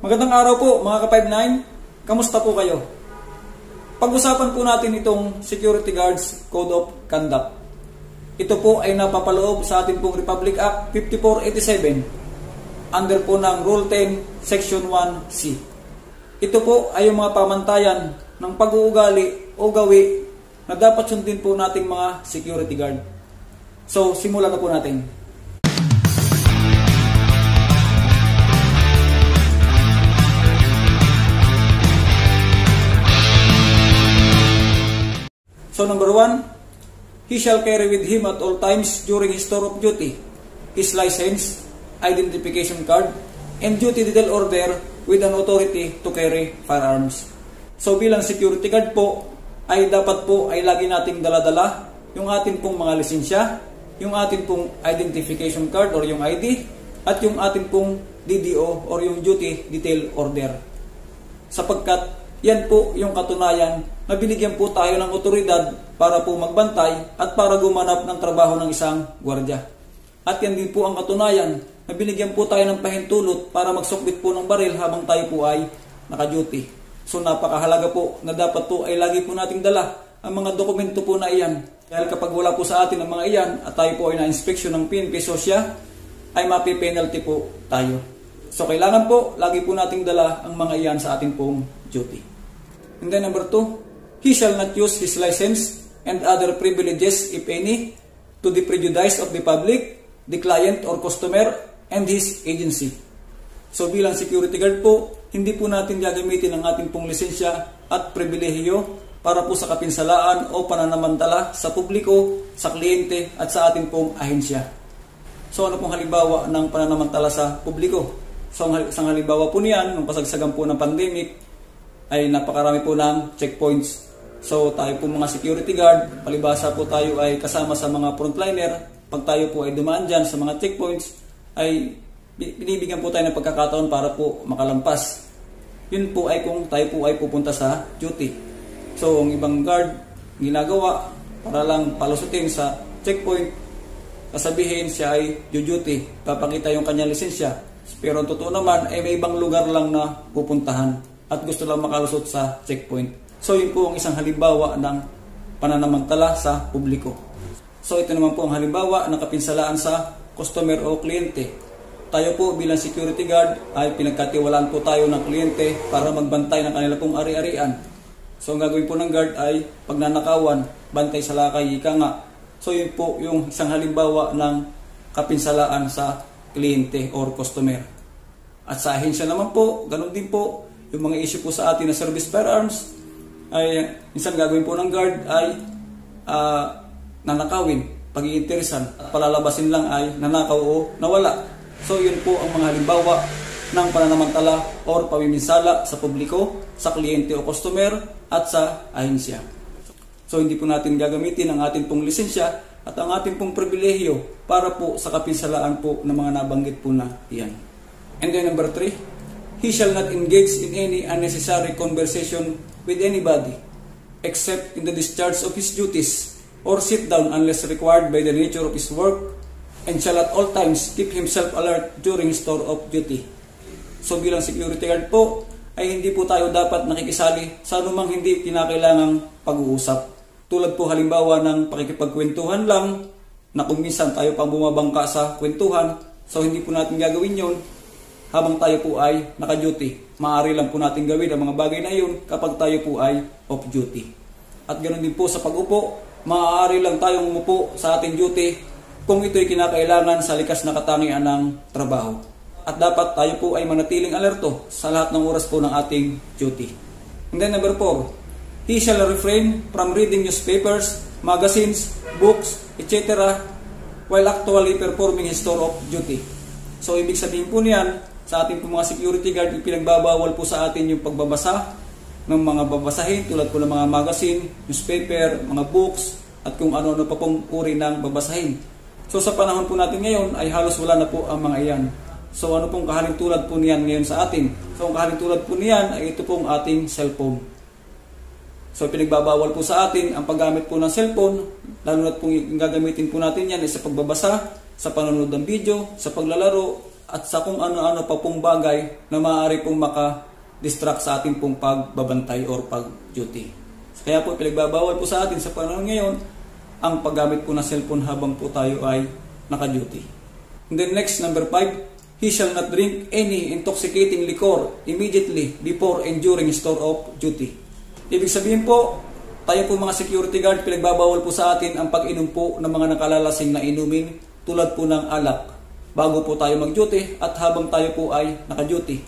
Magandang araw po mga ka-59, kamusta po kayo? Pag-usapan po natin itong Security Guards Code of Conduct. Ito po ay napapaloob sa ating pong Republic Act 5487 under po ng Rule 10 Section 1C. Ito po ay yung mga pamantayan ng pag-uugali o gawi na dapat sundin po nating mga security guard. So, simulan na po natin. So number 1, he shall carry with him at all times during his tour of duty his license, identification card, and duty detail order with an authority to carry firearms. So bilang security guard po, ay dapat po ay lagi nating dala-dala yung atin pong mga lisensya, yung atin pong identification card or yung ID, at yung atin pong DDO or yung duty detail order. Sapagkat yan po yung katunayan na binigyan po tayo ng otoridad para po magbantay at para gumanap ng trabaho ng isang gwardiya. At yan din po ang katunayan na binigyan po tayo ng pahintulot para magsukbit po ng baril habang tayo po ay naka-duty. So napakahalaga po na dapat po ay lagi po nating dala ang mga dokumento po na iyan. Dahil kapag wala po sa atin ang mga iyan at tayo po ay na-inspeksyon ng PNP SOSYA, ay mapipenalty po tayo. So kailangan po lagi po nating dala ang mga iyan sa ating pong duty. And then number 2, he shall not use his license and other privileges, if any, to the prejudice of the public, the client or customer, and his agency. So bilang security guard po, hindi po natin gagamitin ang ating pong lisensya at pribilehiyo para po sa kapinsalaan o pananamantala sa publiko, sa kliyente, at sa ating pong ahensya. So ano pong halimbawa ng pananamantala sa publiko? So ang isang halimbawa po niyan, nung kasagsagan po ng pandemic, ay napakarami po ng checkpoints. So tayo po mga security guard, palibasa po tayo ay kasama sa mga frontliner. Pag tayo po ay dumaan dyan sa mga checkpoints, ay binibigyan po tayo ng pagkakataon para po makalampas. Yun po ay kung tayo po ay pupunta sa duty. So ang ibang guard ginagawa para lang palusutin sa checkpoint, sasabihin siya ay duty, papakita yung kanyang lisensya. Pero ang totoo naman ay may ibang lugar lang na pupuntahan at gusto lang makalusot sa checkpoint. So yun po ang isang halimbawa ng pananamantala sa publiko. So ito naman po ang halimbawa ng kapinsalaan sa customer o kliyente. Tayo po bilang security guard ay pinagkatiwalaan po tayo ng kliyente para magbantay ng kanila pong ari-arian. So ang gagawin po ng guard ay pagnanakawan, bantay sa lakay, ika nga. So yun po yung isang halimbawa ng kapinsalaan sa kliyente or customer. At sa ahensya naman po, ganun din po, yung mga issue po sa atin na service firearms ay minsan gagawin po ng guard ay nanakawin, pag-iinteresan at palalabasin lang ay nanakaw o nawala. So yun po ang mga halimbawa ng pananamantala or pamiminsala sa publiko, sa kliyente o customer at sa ahensya. So hindi po natin gagamitin ang ating pong lisensya at ang ating pong pribilehiyo para po sa kapinsalaan po ng mga nabanggit po na iyan. And then number 3, he shall not engage in any unnecessary conversation with anybody except in the discharge of his duties or sit down unless required by the nature of his work and shall at all times keep himself alert during his tour of duty. So bilang security guard po ay hindi po tayo dapat nakikisali sa anumang hindi kinakailangang pag-uusap. Tulad po halimbawa ng pakikipagkwentuhan lang na kung minsan tayo pang bumabangka sa kwentuhan, so hindi po natin gagawin yun habang tayo po ay naka-duty. Maaari lang po natin gawin ang mga bagay na yun kapag tayo po ay off-duty. At ganoon din po sa pag-upo, maaari lang tayong umupo sa ating duty kung ito'y kinakailangan sa likas na katangian ng trabaho. At dapat tayo po ay manatiling alerto sa lahat ng oras po ng ating duty. And then number 4, he shall refrain from reading newspapers, magazines, books, etc. while actually performing his tour of duty. So ibig sabihin po niyan, sa ating mga security guard, pinagbabawal po sa atin yung pagbabasa ng mga babasahin tulad po ng mga magazine, newspaper, mga books, at kung ano-ano pa pong uri ng babasahin. So sa panahon po natin ngayon ay halos wala na po ang mga iyan. So ano pong kahalintulad po niyan ngayon sa atin? So ang kahalintulad po niyan ay ito pong ating cellphone. So pinagbabawal po sa atin ang paggamit po ng cellphone, lalo na po yung gagamitin po natin yan ay sa pagbabasa, sa panonood ng video, sa paglalaro, at sa kung ano-ano pa pong bagay na maaari pong maka-distract sa ating pong pagbabantay or pag-duty. Kaya po pinagbabawal po sa atin sa panahon ngayon ang paggamit po ng cellphone habang po tayo ay naka-duty. And then next, number 5, he shall not drink any intoxicating liquor immediately before and during his tour of duty. Ibig sabihin po, tayo po mga security guard, pinagbabawal po sa atin ang pag-inom po ng mga nakalalasing na inumin tulad po ng alak bago po tayo mag-duty at habang tayo po ay naka-duty.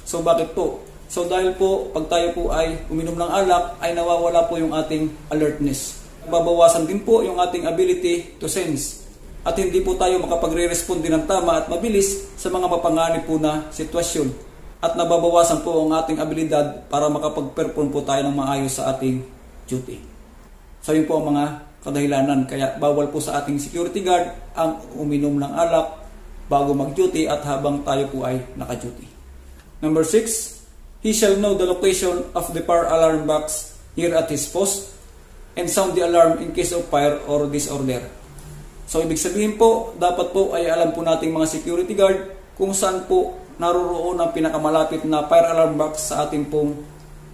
So bakit po? So dahil po pag tayo po ay uminom ng alak ay nawawala po yung ating alertness. Babawasan din po yung ating ability to sense at hindi po tayo makapagre-respond din ng tama at mabilis sa mga mapanganib po na sitwasyon at nababawasan po ang ating abilidad para makapag-perform po tayo ng maayos sa ating duty. So yun po ang mga kadahilanan kaya bawal po sa ating security guard ang uminom ng alak bago mag-duty at habang tayo po ay naka-duty. Number 6, he shall know the location of the fire alarm box here at his post and sound the alarm in case of fire or disorder. So ibig sabihin po, dapat po ay alam po nating mga security guard kung saan po naroroon ang pinakamalapit na fire alarm box sa ating pong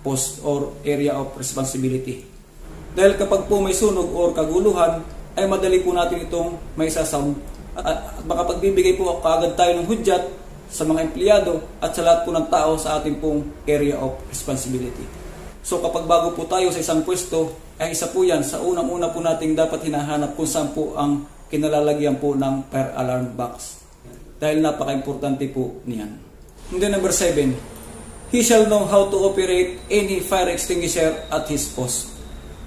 post or area of responsibility. Dahil kapag po may sunog or kaguluhan, ay madali po natin itong may sasound at makapagbibigay po kaagad tayo ng hudyat sa mga empleyado at sa lahat po ng tao sa ating pong area of responsibility. So kapag bago po tayo sa isang pwesto, ay isa po yan sa unang-una po nating dapat hinahanap kung saan po ang kinalalagyan po ng fire alarm box. Dahil napaka-importante po niyan. And then number 7, he shall know how to operate any fire extinguisher at his post.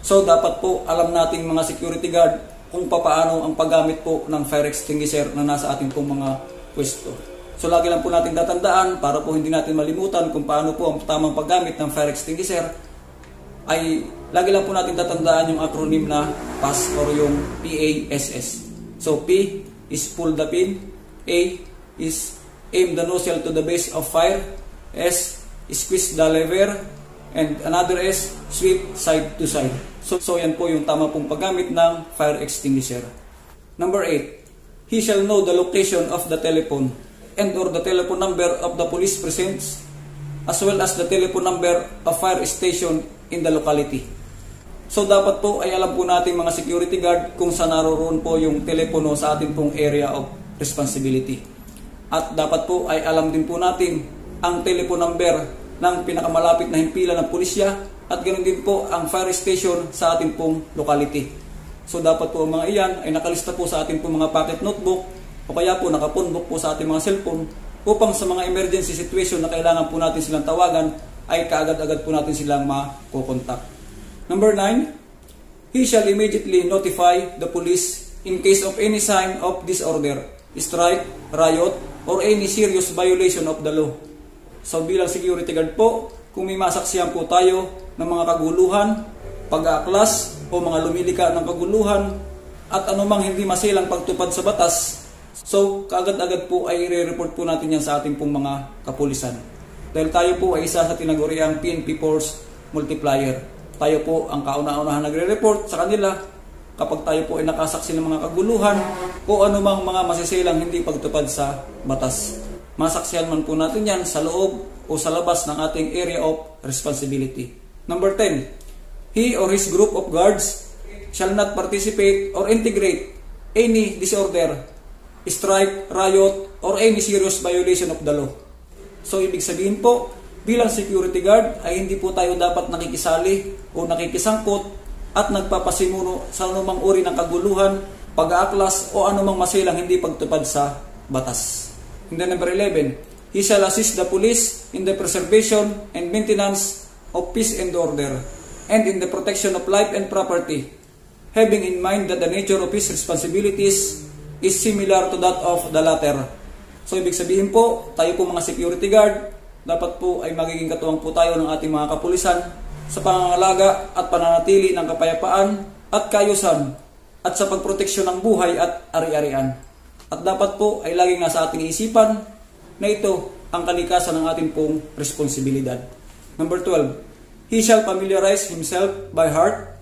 So dapat po alam nating mga security guard kung paano ang paggamit po ng fire extinguisher na nasa ating pong mga pwesto. So lagi lang po natin tatandaan para po hindi natin malimutan kung paano po ang tamang paggamit ng fire extinguisher ay lagi lang po natin tatandaan yung acronym na PASS or yung PASS. So P is pull the pin, A is aim the nozzle to the base of fire, S is squeeze the lever, and another S sweep side to side. So yan po yung tama pong paggamit ng fire extinguisher. Number 8, he shall know the location of the telephone and or the telephone number of the police presence as well as the telephone number of fire station in the locality. So dapat po ay alam po natin mga security guard kung saan naroon po yung telepono sa ating pong area of responsibility. At dapat po ay alam din po natin ang telephone number ng pinakamalapit na himpilan ng pulisya at ganoon din po ang fire station sa ating pong locality. So dapat po ang mga iyan ay nakalista po sa ating pong mga pocket notebook o kaya po nakapunbok po sa ating mga cellphone upang sa mga emergency situation na kailangan po natin silang tawagan ay kaagad-agad po natin silang makukontak. Number 9, he shall immediately notify the police in case of any sign of disorder, strike, riot, or any serious violation of the law. So bilang security guard po, kung may masaksihan po tayo ng mga kaguluhan, pag-aaklas o mga lumilika ng kaguluhan at anumang hindi masilang pagtupad sa batas, so kaagad-agad po ay i-report po natin yan sa ating pong mga kapulisan. Dahil tayo po ay isa sa tinaguriang PNP Force Multiplier. Tayo po ang kauna-unahan nagre-report sa kanila kapag tayo po ay nakasaksi ng mga kaguluhan o anumang mga masisilang hindi pagtupad sa batas. Masaksihan man po natin yan sa loob o sa labas ng ating area of responsibility. Number 10, he or his group of guards shall not participate or integrate any disorder, strike, riot, or any serious violation of the law. So ibig sabihin po, bilang security guard ay hindi po tayo dapat nakikisali o nakikisangkot at nagpapasimuno sa anumang uri ng kaguluhan, pag-aaklas o anumang masilang hindi pagtupad sa batas. And then number 11, he shall assist the police in the preservation and maintenance of peace and order and in the protection of life and property, having in mind that the nature of his responsibilities is similar to that of the latter. So ibig sabihin po, tayo po mga security guard, dapat po ay magiging katuwang po tayo ng ating mga kapulisan sa pangangalaga at pananatili ng kapayapaan at kaayusan at sa pagproteksyon ng buhay at ari-arian. At dapat po ay laging nasa ating isipan na ito ang kalikasan ng ating pong responsibilidad. Number 12, he shall familiarize himself by heart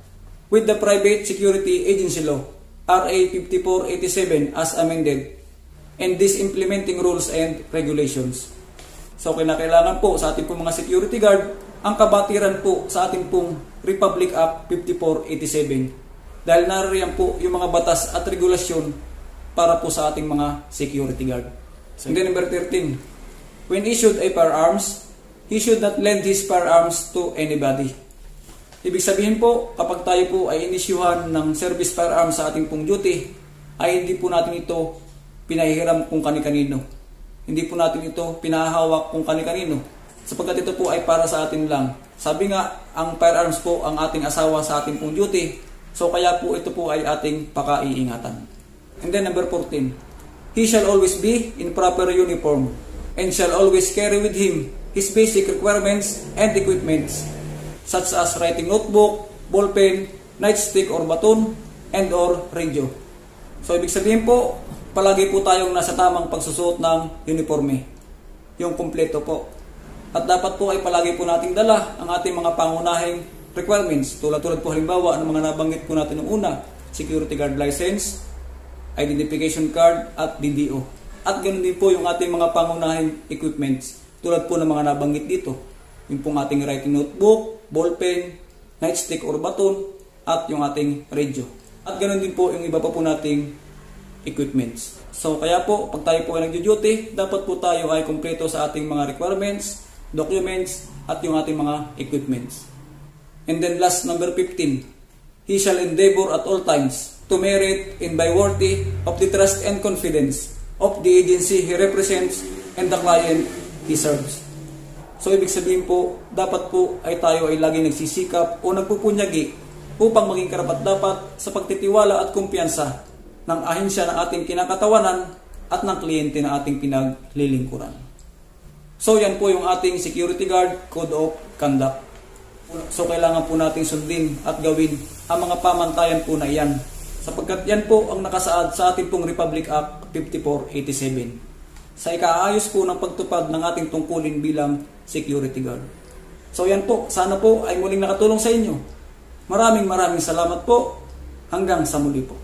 with the Private Security Agency Law, RA 5487 as amended, and this implementing rules and regulations. So kinakailangan po sa ating pong mga security guard ang kabatiran po sa ating pong Republic Act 5487 dahil naririyan po yung mga batas at regulasyon para po sa ating mga security guard. So, and then number 13, when issued a firearms, he should not lend his firearms to anybody. Ibig sabihin po, kapag tayo po ay inisyuhan ng service firearms sa ating pong duty, ay hindi po natin ito pinahihiram kung kani-kanino. Hindi po natin ito pinahahawak kung kani-kanino. Sapagkat ito po ay para sa atin lang. Sabi nga, ang firearms po ang ating asawa sa ating pong duty. So kaya po ito po ay ating pakaiingatan. And then number 14, he shall always be in proper uniform and shall always carry with him his basic requirements and equipments such as writing notebook, ballpen, nightstick or baton, and or radio. So ibig sabihin po, palagi po tayong nasa tamang pagsusuot ng uniforme. Yung kumpleto po. At dapat po ay palagi po nating dala ang ating mga pangunahing requirements. Tulad po halimbawa ng mga nabanggit po natin noong una, security guard license, identification card, at DDO. At ganoon din po yung ating mga pangunahing equipments. Tulad po ng mga nabanggit dito. Yung pong ating writing notebook, ballpen, nightstick or baton, at yung ating radio. At ganoon din po yung iba pa po nating equipments. So kaya po, pag tayo po ay nagjo-duty, dapat po tayo ay kumpleto sa ating mga requirements, documents, at yung ating mga equipments. And then last, number 15, he shall endeavor at all times to merit and by worthy of the trust and confidence of the agency he represents and the client he serves. So ibig sabihin po, dapat po ay tayo ay lagi nagsisikap o nagpupunyagi upang maging karapat-dapat sa pagtitiwala at kumpiyansa ng ahensya ng ating kinakatawanan at ng kliyente na ating pinaglilingkuran. So yan po yung ating security guard code of conduct. So kailangan po nating sundin at gawin ang mga pamantayan po na iyan. Sapagkat yan po ang nakasaad sa ating pong Republic Act 5487. Sa ikaayos po ng pagtupad ng ating tungkulin bilang security guard. So yan po, sana po ay muling nakatulong sa inyo. Maraming salamat po. Hanggang sa muli po.